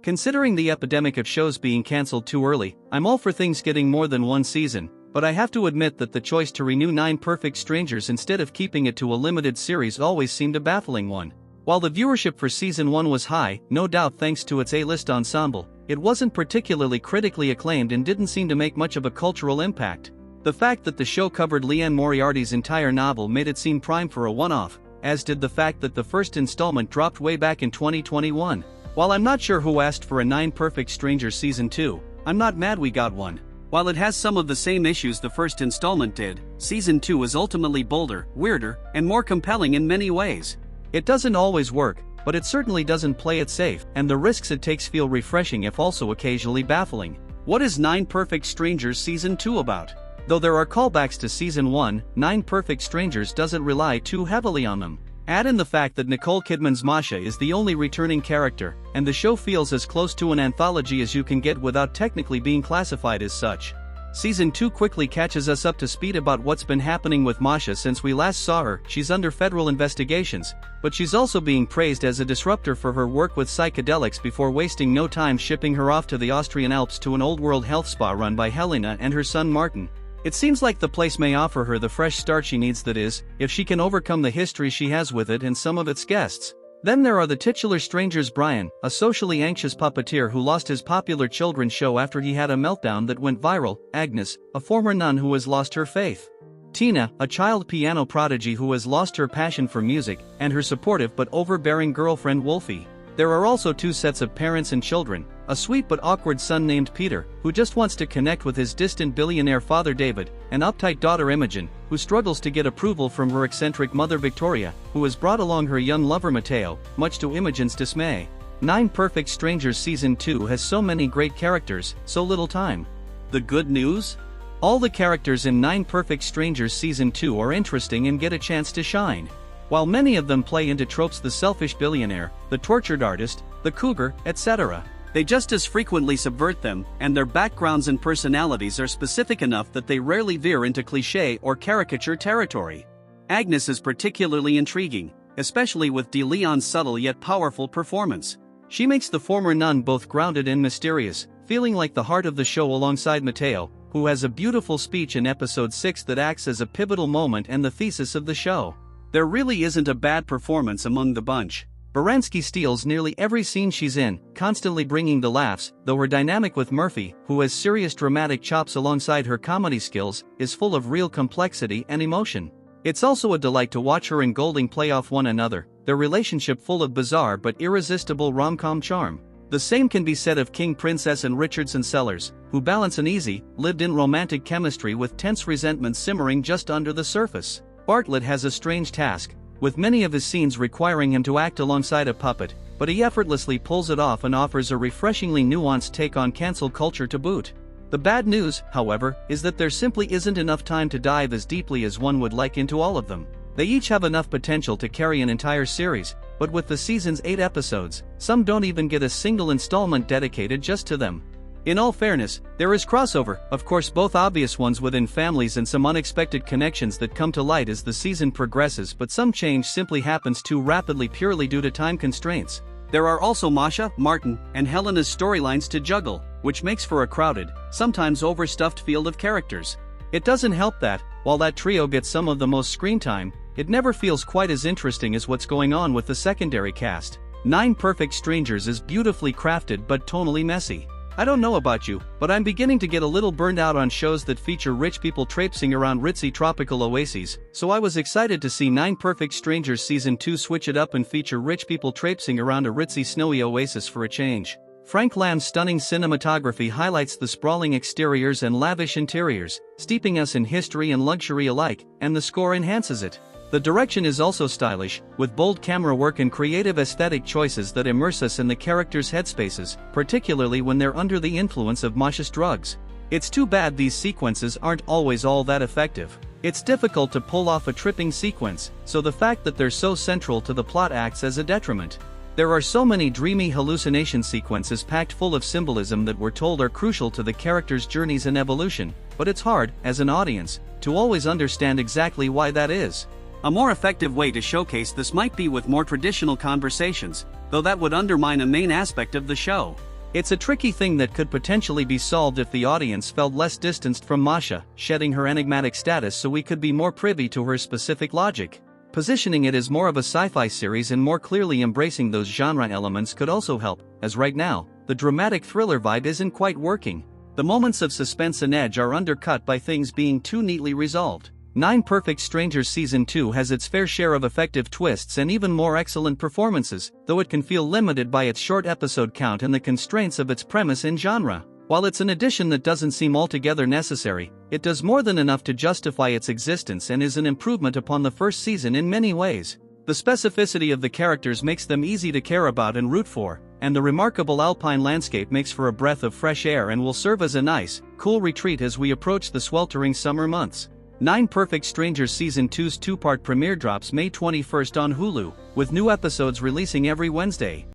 Considering the epidemic of shows being cancelled too early, I'm all for things getting more than one season, but I have to admit that the choice to renew 9 Perfect Strangers instead of keeping it to a limited series always seemed a baffling one. While the viewership for season 1 was high, no doubt thanks to its A-list ensemble, it wasn't particularly critically acclaimed and didn't seem to make much of a cultural impact. The fact that the show covered Liane Moriarty's entire novel made it seem prime for a one-off, as did the fact that the first installment dropped way back in 2021. While I'm not sure who asked for a 9 Perfect Strangers season 2, I'm not mad we got one. While it has some of the same issues the first installment did, season 2 is ultimately bolder, weirder, and more compelling in many ways. It doesn't always work, but it certainly doesn't play it safe, and the risks it takes feel refreshing if also occasionally baffling. What is 9 Perfect Strangers season 2 about? Though there are callbacks to season 1, 9 Perfect Strangers doesn't rely too heavily on them. Add in the fact that Nicole Kidman's Masha is the only returning character, and the show feels as close to an anthology as you can get without technically being classified as such. Season 2 quickly catches us up to speed about what's been happening with Masha since we last saw her. She's under federal investigations, but she's also being praised as a disruptor for her work with psychedelics before wasting no time shipping her off to the Austrian Alps to an old-world health spa run by Helena and her son Martin. It seems like the place may offer her the fresh start she needs, that is, if she can overcome the history she has with it and some of its guests. Then there are the titular strangers: Brian, a socially anxious puppeteer who lost his popular children's show after he had a meltdown that went viral; Agnes, a former nun who has lost her faith; Tina, a child piano prodigy who has lost her passion for music; and her supportive but overbearing girlfriend Wolfie. There are also 2 sets of parents and children, a sweet but awkward son named Peter, who just wants to connect with his distant billionaire father David, and uptight daughter Imogen, who struggles to get approval from her eccentric mother Victoria, who has brought along her young lover Matteo, much to Imogen's dismay. 9 Perfect Strangers season 2 has so many great characters, so little time. The good news? All the characters in 9 Perfect Strangers season 2 are interesting and get a chance to shine. While many of them play into tropes: the selfish billionaire, the tortured artist, the cougar, etc., they just as frequently subvert them, and their backgrounds and personalities are specific enough that they rarely veer into cliché or caricature territory. Agnes is particularly intriguing, especially with De Leon's subtle yet powerful performance. She makes the former nun both grounded and mysterious, feeling like the heart of the show alongside Matteo, who has a beautiful speech in episode 6 that acts as a pivotal moment and the thesis of the show. There really isn't a bad performance among the bunch. Baranski steals nearly every scene she's in, constantly bringing the laughs, though her dynamic with Murphy, who has serious dramatic chops alongside her comedy skills, is full of real complexity and emotion. It's also a delight to watch her and Golding play off one another, their relationship full of bizarre but irresistible rom-com charm. The same can be said of King Princess and Richardson Sellers, who balance an easy, lived-in romantic chemistry with tense resentment simmering just under the surface. Bartlett has a strange task, with many of his scenes requiring him to act alongside a puppet, but he effortlessly pulls it off and offers a refreshingly nuanced take on cancel culture to boot. The bad news, however, is that there simply isn't enough time to dive as deeply as one would like into all of them. They each have enough potential to carry an entire series, but with the season's 8 episodes, some don't even get a single installment dedicated just to them. In all fairness, there is crossover, of course, both obvious ones within families and some unexpected connections that come to light as the season progresses, but some change simply happens too rapidly purely due to time constraints. There are also Masha, Martin, and Helena's storylines to juggle, which makes for a crowded, sometimes overstuffed field of characters. It doesn't help that, while that trio gets some of the most screen time, it never feels quite as interesting as what's going on with the secondary cast. 9 Perfect Strangers is beautifully crafted but tonally messy. I don't know about you, but I'm beginning to get a little burned out on shows that feature rich people traipsing around ritzy tropical oases, so I was excited to see 9 Perfect Strangers season 2 switch it up and feature rich people traipsing around a ritzy snowy oasis for a change. Frank Lamb's stunning cinematography highlights the sprawling exteriors and lavish interiors, steeping us in history and luxury alike, and the score enhances it. The direction is also stylish, with bold camera work and creative aesthetic choices that immerse us in the characters' headspaces, particularly when they're under the influence of Masha's drugs. It's too bad these sequences aren't always all that effective. It's difficult to pull off a tripping sequence, so the fact that they're so central to the plot acts as a detriment. There are so many dreamy hallucination sequences packed full of symbolism that we're told are crucial to the characters' journeys and evolution, but it's hard, as an audience, to always understand exactly why that is. A more effective way to showcase this might be with more traditional conversations, though that would undermine a main aspect of the show. It's a tricky thing that could potentially be solved if the audience felt less distanced from Masha, shedding her enigmatic status so we could be more privy to her specific logic. Positioning it as more of a sci-fi series and more clearly embracing those genre elements could also help, as right now, the dramatic thriller vibe isn't quite working. The moments of suspense and edge are undercut by things being too neatly resolved. 9 Perfect Strangers Season 2 has its fair share of effective twists and even more excellent performances, though it can feel limited by its short episode count and the constraints of its premise and genre. While it's an addition that doesn't seem altogether necessary, it does more than enough to justify its existence and is an improvement upon the first season in many ways. The specificity of the characters makes them easy to care about and root for, and the remarkable Alpine landscape makes for a breath of fresh air and will serve as a nice, cool retreat as we approach the sweltering summer months. 9 Perfect Strangers Season 2's 2-part premiere drops May 21st on Hulu, with new episodes releasing every Wednesday.